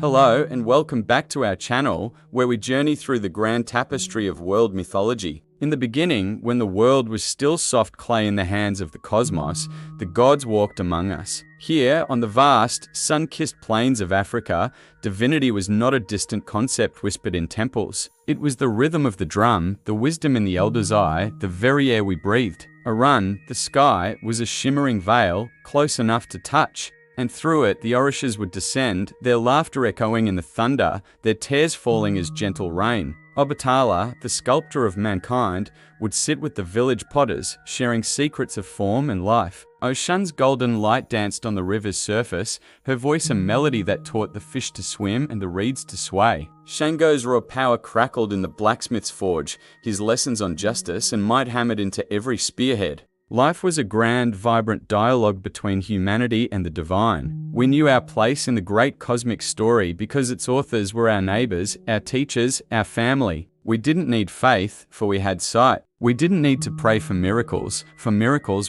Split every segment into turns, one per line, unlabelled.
Hello and welcome back to our channel, where we journey through the grand tapestry of world mythology. In the beginning, when the world was still soft clay in the hands of the cosmos, the gods walked among us. Here, on the vast, sun-kissed plains of Africa, divinity was not a distant concept whispered in temples. It was the rhythm of the drum, the wisdom in the elder's eye, the very air we breathed. Arun, the sky, was a shimmering veil, close enough to touch. And through it the Orishas would descend, their laughter echoing in the thunder, their tears falling as gentle rain. Obatala, the sculptor of mankind, would sit with the village potters, sharing secrets of form and life. Oshun's golden light danced on the river's surface, her voice a melody that taught the fish to swim and the reeds to sway. Shango's raw power crackled in the blacksmith's forge, his lessons on justice and might hammered into every spearhead. Life was a grand, vibrant dialogue between humanity and the divine. We knew our place in the great cosmic story because its authors were our neighbors, our teachers, our family. We didn't need faith, for we had sight. We didn't need to pray for miracles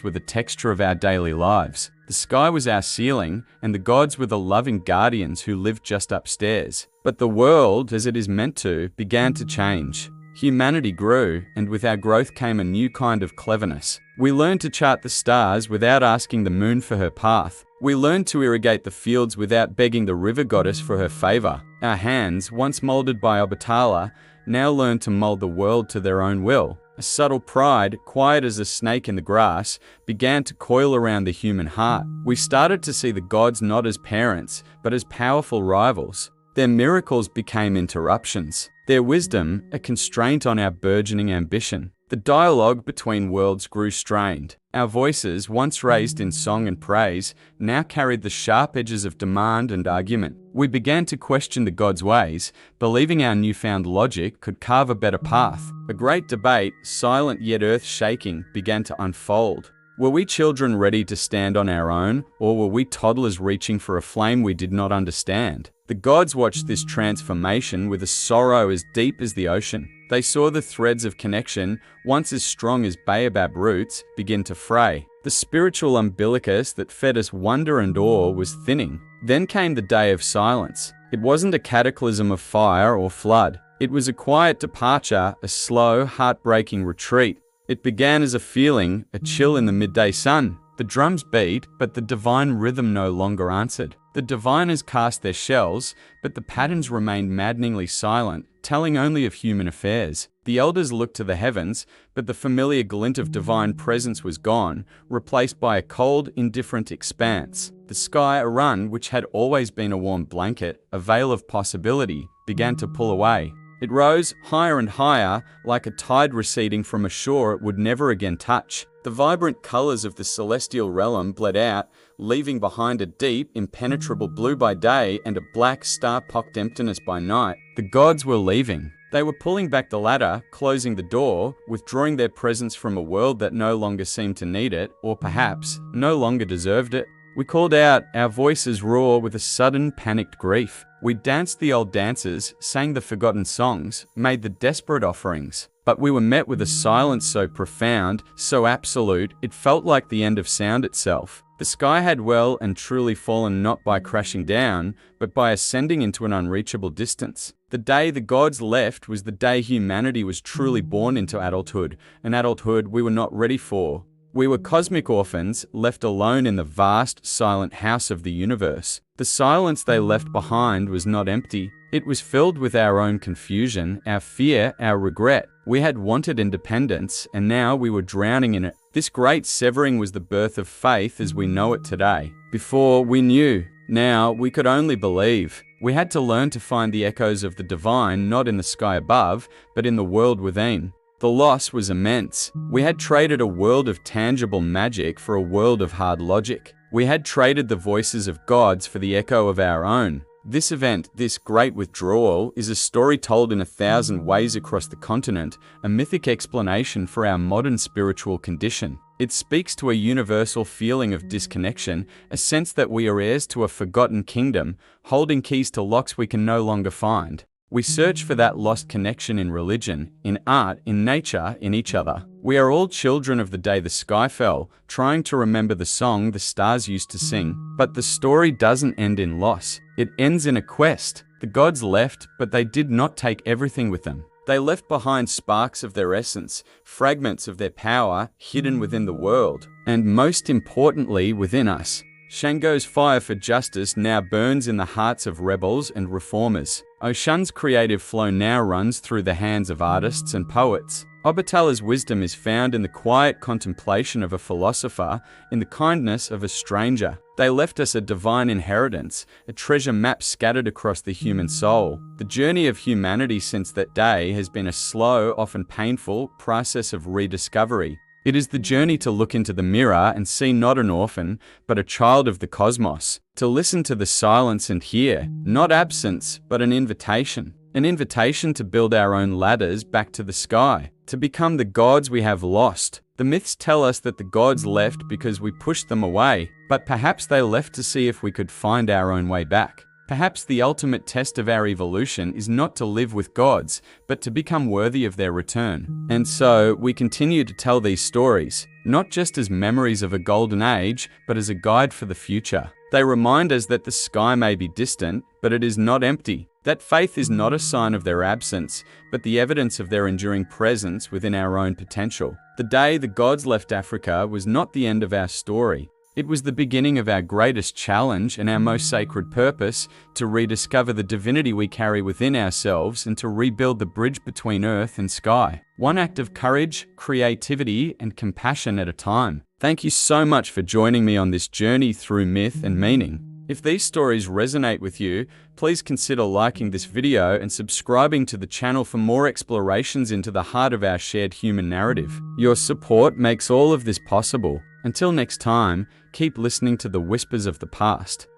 were the texture of our daily lives. The sky was our ceiling, and the gods were the loving guardians who lived just upstairs. But the world, as it is meant to, began to change. Humanity grew, and with our growth came a new kind of cleverness. We learned to chart the stars without asking the moon for her path. We learned to irrigate the fields without begging the river goddess for her favor. Our hands, once molded by Obatala, now learned to mold the world to their own will. A subtle pride, quiet as a snake in the grass, began to coil around the human heart. We started to see the gods not as parents, but as powerful rivals. Their miracles became interruptions. Their wisdom, a constraint on our burgeoning ambition. The dialogue between worlds grew strained. Our voices, once raised in song and praise, now carried the sharp edges of demand and argument. We began to question the gods' ways, believing our newfound logic could carve a better path. A great debate, silent yet earth-shaking, began to unfold. Were we children ready to stand on our own, or were we toddlers reaching for a flame we did not understand? The gods watched this transformation with a sorrow as deep as the ocean. They saw the threads of connection, once as strong as baobab roots, begin to fray. The spiritual umbilicus that fed us wonder and awe was thinning. Then came the day of silence. It wasn't a cataclysm of fire or flood. It was a quiet departure, a slow, heartbreaking retreat. It began as a feeling, a chill in the midday sun. The drums beat, but the divine rhythm no longer answered. The diviners cast their shells, but the patterns remained maddeningly silent, telling only of human affairs. The elders looked to the heavens, but the familiar glint of divine presence was gone, replaced by a cold, indifferent expanse. The sky, Arun, which had always been a warm blanket, a veil of possibility, began to pull away. It rose higher and higher, like a tide receding from a shore it would never again touch. The vibrant colors of the celestial realm bled out, leaving behind a deep, impenetrable blue by day and a black, star-pocked emptiness by night. The gods were leaving. They were pulling back the ladder, closing the door, withdrawing their presence from a world that no longer seemed to need it, or perhaps no longer deserved it. We called out, our voices raw with a sudden, panicked grief. We danced the old dances, sang the forgotten songs, made the desperate offerings. But we were met with a silence so profound, so absolute, it felt like the end of sound itself. The sky had well and truly fallen not by crashing down, but by ascending into an unreachable distance. The day the gods left was the day humanity was truly born into adulthood, an adulthood we were not ready for. We were cosmic orphans, left alone in the vast, silent house of the universe. The silence they left behind was not empty. It was filled with our own confusion, our fear, our regret. We had wanted independence, and now we were drowning in it. This great severing was the birth of faith as we know it today. Before, we knew. Now, we could only believe. We had to learn to find the echoes of the divine not in the sky above, but in the world within. The loss was immense. We had traded a world of tangible magic for a world of hard logic. We had traded the voices of gods for the echo of our own. This event, this great withdrawal, is a story told in 1,000 ways across the continent, a mythic explanation for our modern spiritual condition. It speaks to a universal feeling of disconnection, a sense that we are heirs to a forgotten kingdom, holding keys to locks we can no longer find. We search for that lost connection in religion, in art, in nature, in each other. We are all children of the day the sky fell, trying to remember the song the stars used to sing. But the story doesn't end in loss. It ends in a quest. The gods left, but they did not take everything with them. They left behind sparks of their essence, fragments of their power hidden within the world, and most importantly, within us. Shango's fire for justice now burns in the hearts of rebels and reformers. Oshun's creative flow now runs through the hands of artists and poets. Obatala's wisdom is found in the quiet contemplation of a philosopher, in the kindness of a stranger. They left us a divine inheritance, a treasure map scattered across the human soul. The journey of humanity since that day has been a slow, often painful, process of rediscovery. It is the journey to look into the mirror and see not an orphan, but a child of the cosmos. To listen to the silence and hear, not absence, but an invitation. An invitation to build our own ladders back to the sky, to become the gods we have lost. The myths tell us that the gods left because we pushed them away, but perhaps they left to see if we could find our own way back. Perhaps the ultimate test of our evolution is not to live with gods, but to become worthy of their return. And so, we continue to tell these stories, not just as memories of a golden age, but as a guide for the future. They remind us that the sky may be distant, but it is not empty. That faith is not a sign of their absence, but the evidence of their enduring presence within our own potential. The day the gods left Africa was not the end of our story. It was the beginning of our greatest challenge and our most sacred purpose, to rediscover the divinity we carry within ourselves and to rebuild the bridge between earth and sky. One act of courage, creativity, and compassion at a time. Thank you so much for joining me on this journey through myth and meaning. If these stories resonate with you, please consider liking this video and subscribing to the channel for more explorations into the heart of our shared human narrative. Your support makes all of this possible. Until next time, keep listening to the whispers of the past.